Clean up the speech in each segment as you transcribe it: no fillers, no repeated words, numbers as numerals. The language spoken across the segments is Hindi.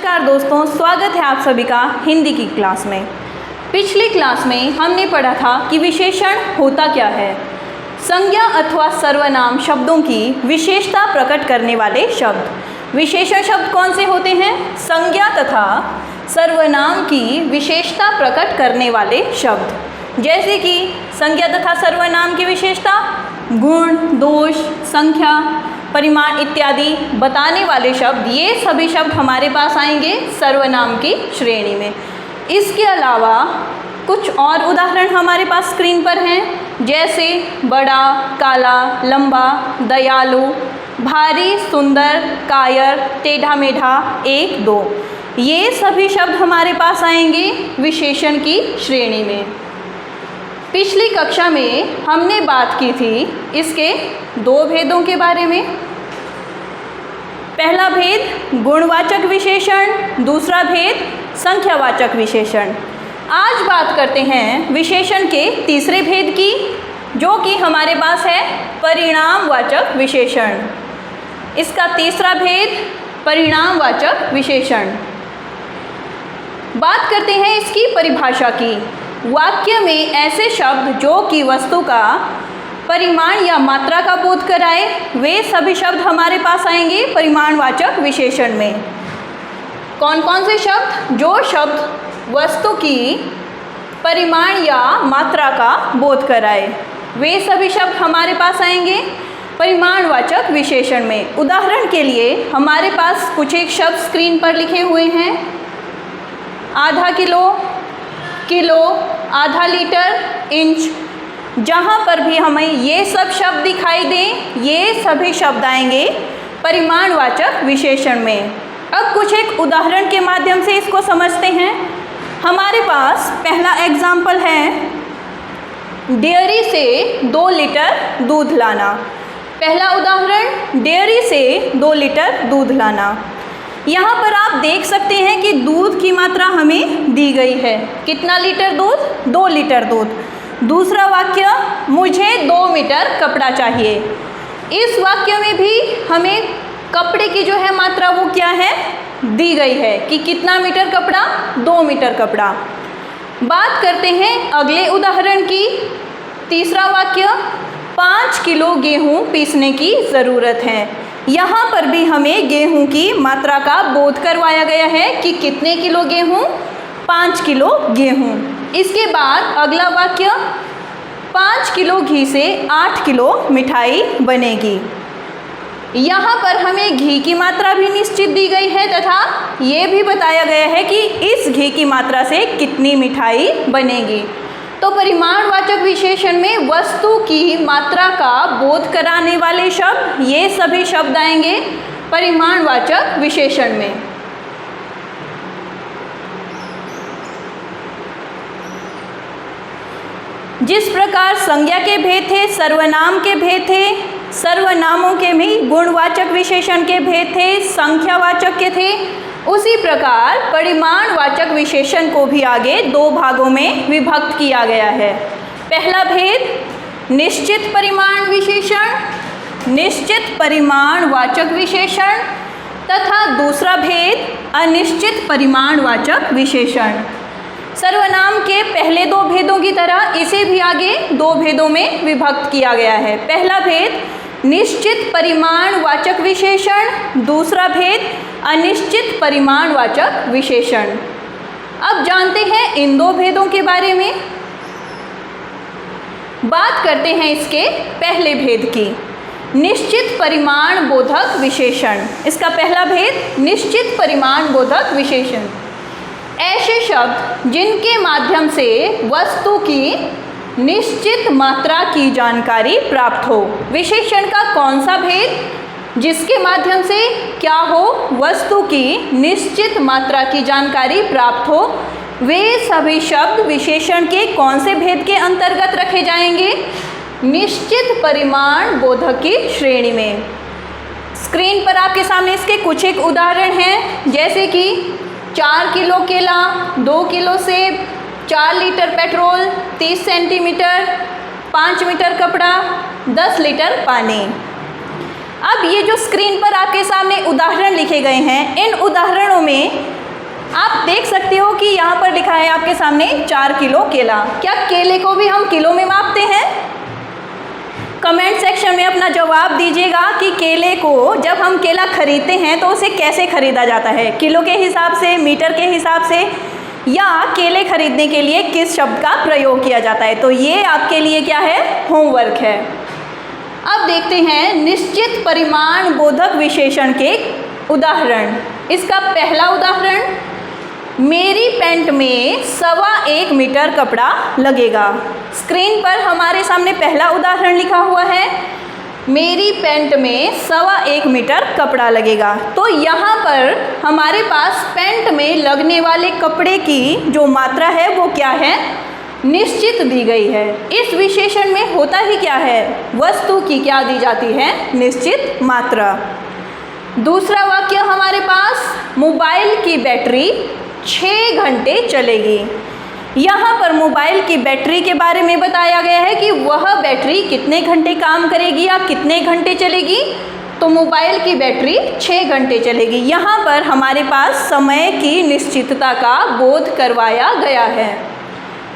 नमस्कार दोस्तों, स्वागत है आप सभी का हिंदी की क्लास में। पिछली क्लास में हमने पढ़ा था कि विशेषण होता क्या है। संज्ञा अथवा सर्वनाम शब्दों की विशेषता प्रकट करने वाले शब्द। विशेषण शब्द कौन से होते हैं? संज्ञा तथा सर्वनाम की विशेषता प्रकट करने वाले शब्द। जैसे कि संज्ञा तथा सर्वनाम की विशेषता गुण, दोष, संख्या, परिमाण इत्यादि बताने वाले शब्द, ये सभी शब्द हमारे पास आएंगे सर्वनाम की श्रेणी में। इसके अलावा कुछ और उदाहरण हमारे पास स्क्रीन पर हैं, जैसे बड़ा, काला, लंबा, दयालु, भारी, सुंदर, कायर, टेढ़ा मेढ़ा, एक, दो। ये सभी शब्द हमारे पास आएंगे विशेषण की श्रेणी में। पिछली कक्षा में हमने बात की थी इसके दो भेदों के बारे में। पहला भेद गुणवाचक विशेषण, दूसरा भेद संख्यावाचक विशेषण। आज बात करते हैं विशेषण के तीसरे भेद की, जो कि हमारे पास है परिणामवाचक विशेषण। इसका तीसरा भेद परिणामवाचक विशेषण। बात करते हैं इसकी परिभाषा की। वाक्य में ऐसे शब्द जो कि वस्तु का परिमाण या मात्रा का बोध कराए, वे सभी शब्द हमारे पास आएंगे परिमाणवाचक विशेषण में। कौन कौन से शब्द? जो शब्द वस्तु की परिमाण या मात्रा का बोध कराए, वे सभी शब्द हमारे पास आएंगे परिमाणवाचक विशेषण में। उदाहरण के लिए हमारे पास कुछ एक शब्द स्क्रीन पर लिखे हुए हैं। आधा किलो, किलो, आधा लीटर, इंच। जहाँ पर भी हमें ये सब शब्द दिखाई दें, ये सभी शब्द आएंगे परिमाणवाचक विशेषण में। अब कुछ एक उदाहरण के माध्यम से इसको समझते हैं। हमारे पास पहला एग्जाम्पल है, डेयरी से 2 लीटर दूध लाना। पहला उदाहरण, डेयरी से 2 लीटर दूध लाना। यहाँ पर आप देख सकते हैं कि दूध की मात्रा हमें दी गई है। कितना लीटर दूध? 2 लीटर दूध। दूसरा वाक्य, मुझे 2 मीटर कपड़ा चाहिए। इस वाक्य में भी हमें कपड़े की जो है मात्रा वो क्या है? दी गई है कि कितना मीटर कपड़ा? 2 मीटर कपड़ा। बात करते हैं अगले उदाहरण की। तीसरा वाक्य, 5 किलो गेहूँ पीसने की ज़रूरत है। यहाँ पर भी हमें गेहूँ की मात्रा का बोध करवाया गया है कि कितने किलो गेहूँ? 5 किलो गेहूँ। इसके बाद अगला वाक्य, 5 किलो घी से 8 किलो मिठाई बनेगी। यहाँ पर हमें घी की मात्रा भी निश्चित दी गई है तथा ये भी बताया गया है कि इस घी की मात्रा से कितनी मिठाई बनेगी। तो परिमाणवाचक विशेषण में वस्तु की मात्रा का बोध कराने वाले शब्द, ये सभी शब्द आएंगे परिमाणवाचक विशेषण में। जिस प्रकार संज्ञा के भेद थे, सर्वनाम के भेद थे, सर्वनामों के भी गुणवाचक विशेषण के भेद थे, संख्यावाचक के थे, उसी प्रकार परिमाणवाचक विशेषण को भी आगे 2 भागों में विभक्त किया गया है। पहला भेद निश्चित परिमाण विशेषण, निश्चित परिमाणवाचक विशेषण, तथा दूसरा भेद अनिश्चित परिमाणवाचक विशेषण। सर्वनाम के पहले 2 भेदों की तरह इसे भी आगे 2 भेदों में विभक्त किया गया है। पहला भेद निश्चित परिमाणवाचक विशेषण, दूसरा भेद अनिश्चित परिमाणवाचक विशेषण। अब जानते हैं इन 2 भेदों के बारे में। बात करते हैं इसके पहले भेद की, निश्चित परिमाण बोधक विशेषण। इसका पहला भेद निश्चित परिमाण बोधक विशेषण। ऐसे शब्द जिनके माध्यम से वस्तु की निश्चित मात्रा की जानकारी प्राप्त हो। विशेषण का कौन सा भेद? जिसके माध्यम से क्या हो? वस्तु की निश्चित मात्रा की जानकारी प्राप्त हो। वे सभी शब्द विशेषण के कौन से भेद के अंतर्गत रखे जाएंगे? निश्चित परिमाण बोधक की श्रेणी में। स्क्रीन पर आपके सामने इसके कुछ एक उदाहरण हैं, जैसे कि 4 किलो केला, 2 किलो सेब, 4 लीटर पेट्रोल, 30 सेंटीमीटर, 5 मीटर कपड़ा, 10 लीटर पानी। अब ये जो स्क्रीन पर आपके सामने उदाहरण लिखे गए हैं, इन उदाहरणों में सकते हो कि यहाँ पर लिखा है आपके सामने 4 किलो केला। क्या केले को भी हम किलो में मापते हैं? कमेंट सेक्शन में अपना जवाब दीजिएगा कि केले को जब हम केला खरीदते हैं तो उसे कैसे खरीदा जाता है, किलो के हिसाब से, मीटर के हिसाब से, या केले खरीदने के लिए किस शब्द का प्रयोग किया जाता है। तो ये आपके लिए क्या है? होमवर्क है। अब देखते हैं निश्चित परिमाण बोधक विशेषण के उदाहरण। इसका पहला उदाहरण, मेरी पैंट में 1.25 मीटर कपड़ा लगेगा। स्क्रीन पर हमारे सामने पहला उदाहरण लिखा हुआ है, मेरी पैंट में 1.25 मीटर कपड़ा लगेगा। तो यहाँ पर हमारे पास पैंट में लगने वाले कपड़े की जो मात्रा है वो क्या है? निश्चित दी गई है। इस विशेषण में होता ही क्या है? वस्तु की क्या दी जाती है? निश्चित मात्रा। दूसरा वाक्य हमारे पास, मोबाइल की बैटरी 6 घंटे चलेगी। यहाँ पर मोबाइल की बैटरी के बारे में बताया गया है कि वह बैटरी कितने घंटे काम करेगी या कितने घंटे चलेगी। तो मोबाइल की बैटरी 6 घंटे चलेगी। यहाँ पर हमारे पास समय की निश्चितता का बोध करवाया गया है।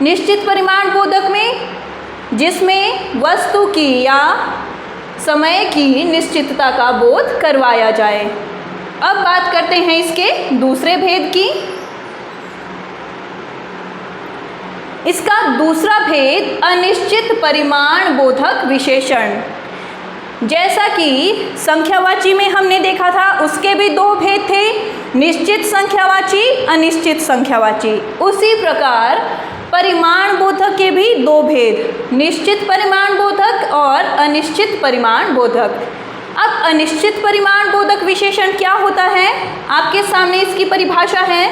निश्चित परिमाण बोधक में जिसमें वस्तु की या समय की निश्चितता का बोध करवाया जाए। अब बात करते हैं इसके दूसरे भेद की। इसका दूसरा भेद अनिश्चित परिमाण बोधक विशेषण। जैसा कि संख्यावाची में हमने देखा था, उसके भी 2 भेद थे, निश्चित संख्यावाची, अनिश्चित संख्यावाची। उसी प्रकार परिमाण बोधक के भी 2 भेद, निश्चित परिमाण बोधक और अनिश्चित परिमाण बोधक। अब अनिश्चित परिमाण बोधक विशेषण क्या होता है? आपके सामने इसकी परिभाषा है,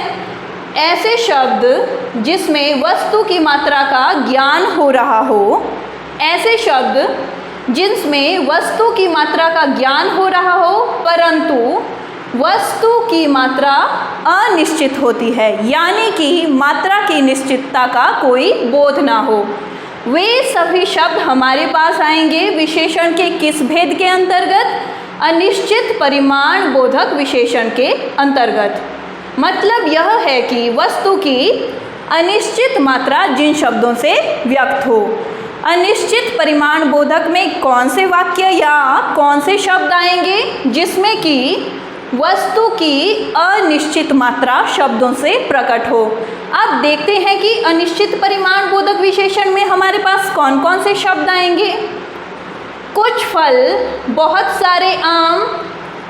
ऐसे शब्द जिसमें वस्तु की मात्रा का ज्ञान हो रहा हो, ऐसे शब्द जिसमें वस्तु की मात्रा का ज्ञान हो रहा हो परंतु वस्तु की मात्रा अनिश्चित होती है, यानी कि मात्रा की निश्चितता का कोई बोध ना हो, वे सभी शब्द हमारे पास आएंगे विशेषण के किस भेद के अंतर्गत? अनिश्चित परिमाण बोधक विशेषण के अंतर्गत। मतलब यह है कि वस्तु की अनिश्चित मात्रा जिन शब्दों से व्यक्त हो। अनिश्चित परिमाण बोधक में कौन से वाक्य या कौन से शब्द आएंगे जिसमें कि वस्तु की अनिश्चित मात्रा शब्दों से प्रकट हो। अब देखते हैं कि अनिश्चित परिमाण बोधक विशेषण में हमारे पास कौन कौन से शब्द आएंगे। कुछ फल, बहुत सारे आम,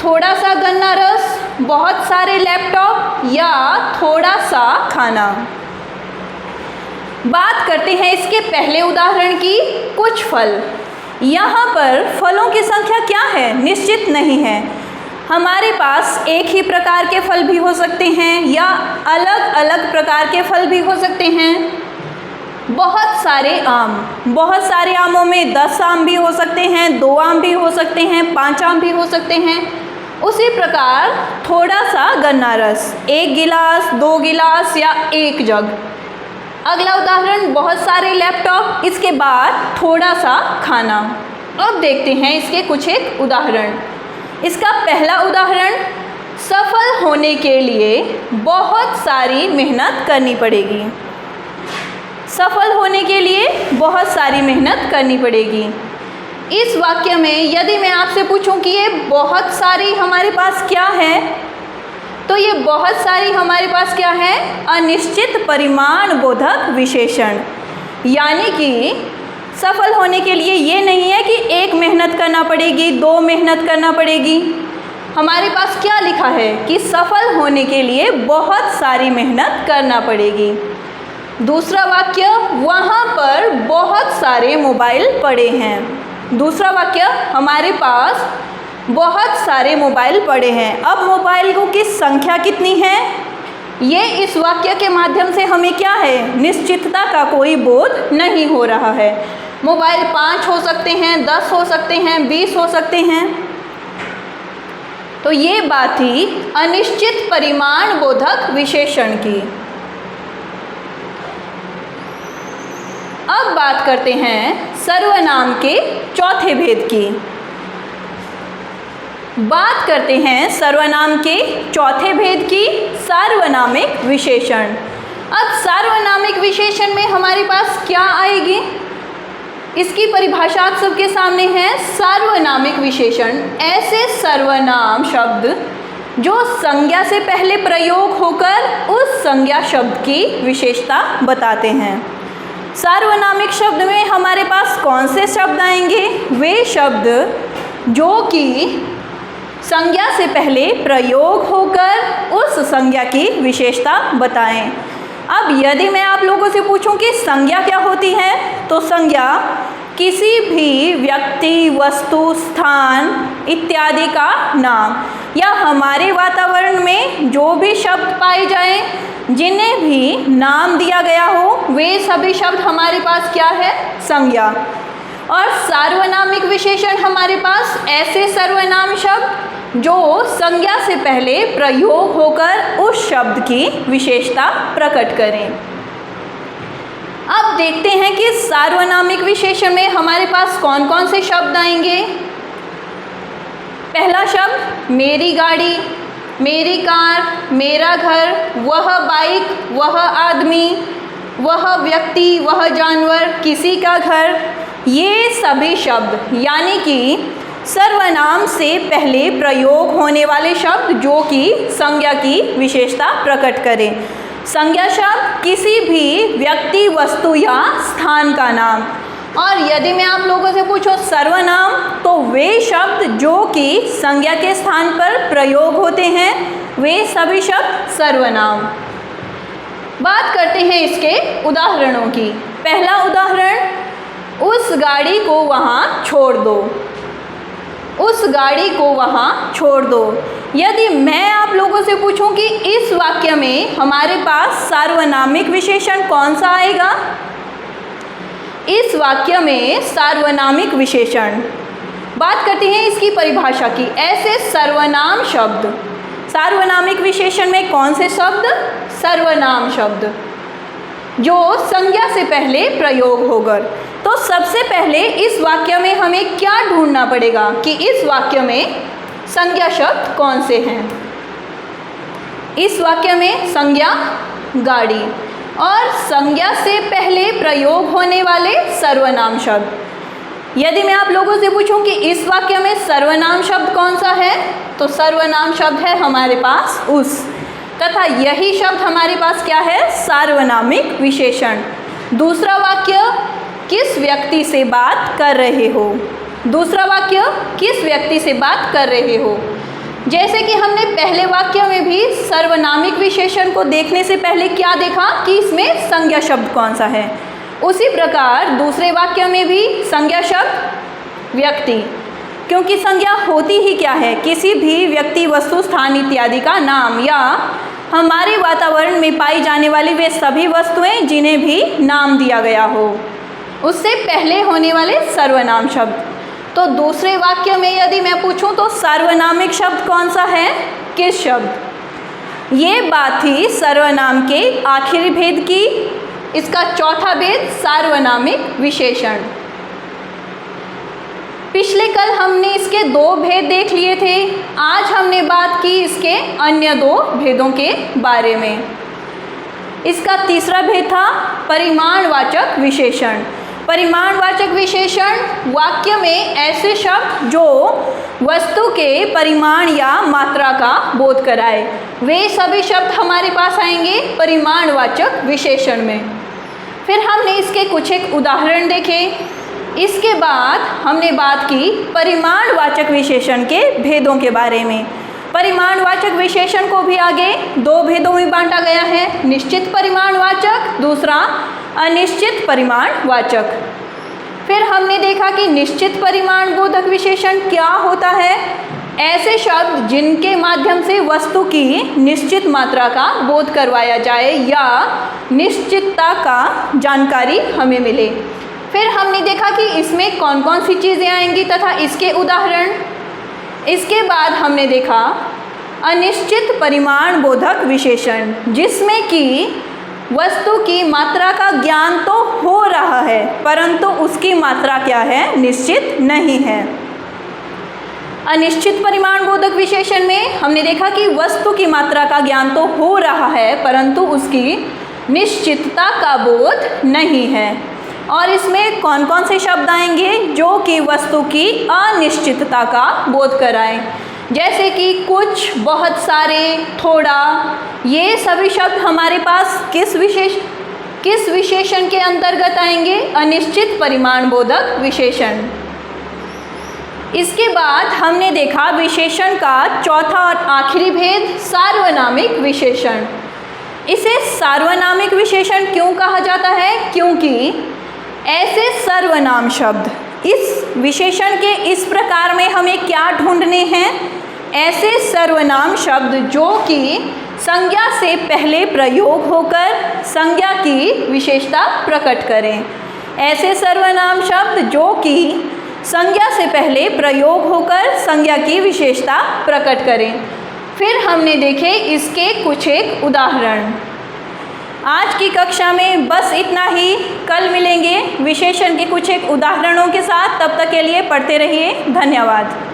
थोड़ा सा गन्ना रस, बहुत सारे लैपटॉप या थोड़ा सा खाना। बात करते हैं इसके पहले उदाहरण की, कुछ फल। यहाँ पर फलों की संख्या क्या है? निश्चित नहीं है। हमारे पास एक ही प्रकार के फल भी हो सकते हैं या अलग अलग प्रकार के फल भी हो सकते हैं। बहुत सारे आम, बहुत सारे आमों में 10 आम भी हो सकते हैं, 2 आम भी हो सकते हैं, 5 आम भी हो सकते हैं। उसी प्रकार थोड़ा सा गन्ना रस, 1 गिलास, 2 गिलास या 1 जग। अगला उदाहरण, बहुत सारे लैपटॉप, इसके बाद थोड़ा सा खाना। अब देखते हैं इसके कुछ एक उदाहरण। इसका पहला उदाहरण, सफल होने के लिए बहुत सारी मेहनत करनी पड़ेगी। सफल होने के लिए बहुत सारी मेहनत करनी पड़ेगी। इस वाक्य में यदि मैं आपसे पूछूं कि ये बहुत सारी हमारे पास क्या है, तो ये बहुत सारी हमारे पास क्या है? अनिश्चित परिमाण बोधक विशेषण। यानी कि सफल होने के लिए ये नहीं है कि 1 मेहनत करना पड़ेगी, 2 मेहनत करना पड़ेगी। हमारे पास क्या लिखा है कि सफल होने के लिए बहुत सारी मेहनत करना पड़ेगी। दूसरा वाक्य, वहाँ पर बहुत सारे मोबाइल पड़े हैं। दूसरा वाक्य, हमारे पास बहुत सारे मोबाइल पड़े हैं। अब मोबाइलों की संख्या कितनी है, ये इस वाक्य के माध्यम से हमें क्या है? निश्चितता का कोई बोध नहीं हो रहा है। मोबाइल 5 हो सकते हैं, 10 हो सकते हैं, 20 हो सकते हैं। तो ये बात थी अनिश्चित परिमाण बोधक विशेषण की। अब बात करते हैं सर्वनाम के चौथे भेद की। बात करते हैं सर्वनाम के चौथे भेद की, सार्वनामिक विशेषण। अब सार्वनामिक विशेषण में हमारे पास क्या आएगी, इसकी परिभाषा आप सबके सामने है। सार्वनामिक विशेषण ऐसे सर्वनाम शब्द जो संज्ञा से पहले प्रयोग होकर उस संज्ञा शब्द की विशेषता बताते हैं। सार्वनामिक शब्द में हमारे पास कौन से शब्द आएंगे, वे शब्द जो कि संज्ञा से पहले प्रयोग होकर उस संज्ञा की विशेषता बताएं। अब यदि मैं आप लोगों से पूछूं कि संज्ञा क्या होती है, तो संज्ञा किसी भी व्यक्ति, वस्तु, स्थान इत्यादि का नाम या हमारे वातावरण में जो भी शब्द पाए जाएं, जिन्हें भी नाम दिया गया हो, वे सभी शब्द हमारे पास क्या है, संज्ञा। और सार्वनामिक विशेषण हमारे पास ऐसे सर्वनाम शब्द जो संज्ञा से पहले प्रयोग होकर उस शब्द की विशेषता प्रकट करें। अब देखते हैं कि सार्वनामिक विशेषण में हमारे पास कौन कौन से शब्द आएंगे। पहला शब्द मेरी गाड़ी, मेरी कार, मेरा घर, वह बाइक, वह आदमी, वह व्यक्ति, वह जानवर, किसी का घर, ये सभी शब्द यानी कि सर्वनाम से पहले प्रयोग होने वाले शब्द जो कि संज्ञा की विशेषता प्रकट करें। संज्ञा शब्द किसी भी व्यक्ति, वस्तु या स्थान का नाम। और यदि मैं आप लोगों से पूछूं सर्वनाम, तो वे शब्द जो कि संज्ञा के स्थान पर प्रयोग होते हैं, वे सभी शब्द सर्वनाम। बात करते हैं इसके उदाहरणों की। पहला उदाहरण, उस गाड़ी को वहाँ छोड़ दो। उस गाड़ी को वहाँ छोड़ दो। यदि मैं आप लोगों से पूछूं कि इस वाक्य में हमारे पास सार्वनामिक विशेषण कौन सा आएगा, इस वाक्य में सार्वनामिक विशेषण, बात करते हैं इसकी परिभाषा की। ऐसे सर्वनाम शब्द, सार्वनामिक विशेषण में कौन से शब्द, सर्वनाम शब्द जो संज्ञा से पहले प्रयोग होकर। तो सबसे पहले इस वाक्य में हमें क्या ढूंढना पड़ेगा कि इस वाक्य में संज्ञा शब्द कौन से हैं। इस वाक्य में संज्ञा गाड़ी और संज्ञा से पहले प्रयोग होने वाले सर्वनाम शब्द। यदि मैं आप लोगों से पूछूं कि इस वाक्य में सर्वनाम शब्द कौन सा है, तो सर्वनाम शब्द है हमारे पास उस, तथा यही शब्द हमारे पास क्या है, सार्वनामिक विशेषण। दूसरा वाक्य, किस व्यक्ति से बात कर रहे हो। दूसरा वाक्य, किस व्यक्ति से बात कर रहे हो। जैसे कि हमने पहले वाक्य में भी सर्वनामिक विशेषण को देखने से पहले क्या देखा कि इसमें संज्ञा शब्द कौन सा है, उसी प्रकार दूसरे वाक्य में भी संज्ञा शब्द व्यक्ति, क्योंकि संज्ञा होती ही क्या है, किसी भी व्यक्ति, वस्तु, स्थान इत्यादि का नाम या हमारे वातावरण में पाई जाने वाली वे सभी वस्तुएं जिन्हें भी नाम दिया गया हो, उससे पहले होने वाले सर्वनाम शब्द। तो दूसरे वाक्य में यदि मैं पूछूं तो सार्वनामिक शब्द कौन सा है, किस शब्द। ये बात थी सर्वनाम के आखिरी भेद की। इसका चौथा भेद सार्वनामिक विशेषण। पिछले कल हमने इसके 2 भेद देख लिए थे। आज हमने बात की इसके अन्य 2 भेदों के बारे में। इसका तीसरा भेद था परिमाणवाचक विशेषण। परिमाणवाचक विशेषण वाक्य में ऐसे शब्द जो वस्तु के परिमाण या मात्रा का बोध कराए, वे सभी शब्द हमारे पास आएंगे परिमाणवाचक विशेषण में। फिर हमने इसके कुछ एक उदाहरण देखे। इसके बाद हमने बात की परिमाणवाचक विशेषण के भेदों के बारे में। परिमाणवाचक विशेषण को भी आगे 2 भेदों में बांटा गया है, निश्चित परिमाणवाचक, दूसरा अनिश्चित परिमाणवाचक। फिर हमने देखा कि निश्चित परिमाण बोधक विशेषण क्या होता है, ऐसे शब्द जिनके माध्यम से वस्तु की निश्चित मात्रा का बोध करवाया जाए या निश्चितता का जानकारी हमें मिले। फिर हमने देखा कि इसमें कौन कौन सी चीज़ें आएंगी तथा इसके उदाहरण। इसके बाद हमने देखा अनिश्चित परिमाण बोधक विशेषण, जिसमें कि वस्तु की मात्रा का ज्ञान तो हो रहा है परंतु उसकी मात्रा क्या है, निश्चित नहीं है। अनिश्चित परिमाण बोधक विशेषण में हमने देखा कि वस्तु की मात्रा का ज्ञान तो हो रहा है परंतु उसकी निश्चितता का बोध नहीं है। और इसमें कौन कौन से शब्द आएंगे जो कि वस्तु की अनिश्चितता का बोध कराएं, जैसे कि कुछ, बहुत सारे, थोड़ा। ये सभी शब्द हमारे पास किस विशेषण के अंतर्गत आएंगे? अनिश्चित परिमाण बोधक विशेषण। इसके बाद हमने देखा विशेषण का चौथा और आखिरी भेद, सार्वनामिक विशेषण। इसे सार्वनामिक विशेषण क्यों कहा जाता है? क्योंकि ऐसे सर्वनाम शब्द, इस विशेषण के इस प्रकार में हमें क्या ढूंढने हैं? ऐसे सर्वनाम शब्द जो कि संज्ञा से पहले प्रयोग होकर संज्ञा की विशेषता प्रकट करें। ऐसे सर्वनाम शब्द जो कि संज्ञा से पहले प्रयोग होकर संज्ञा की विशेषता प्रकट करें। फिर हमने देखे इसके कुछ एक उदाहरण। आज की कक्षा में बस इतना ही। कल मिलेंगे विशेषण के कुछ एक उदाहरणों के साथ। तब तक के लिए पढ़ते रहिए। धन्यवाद।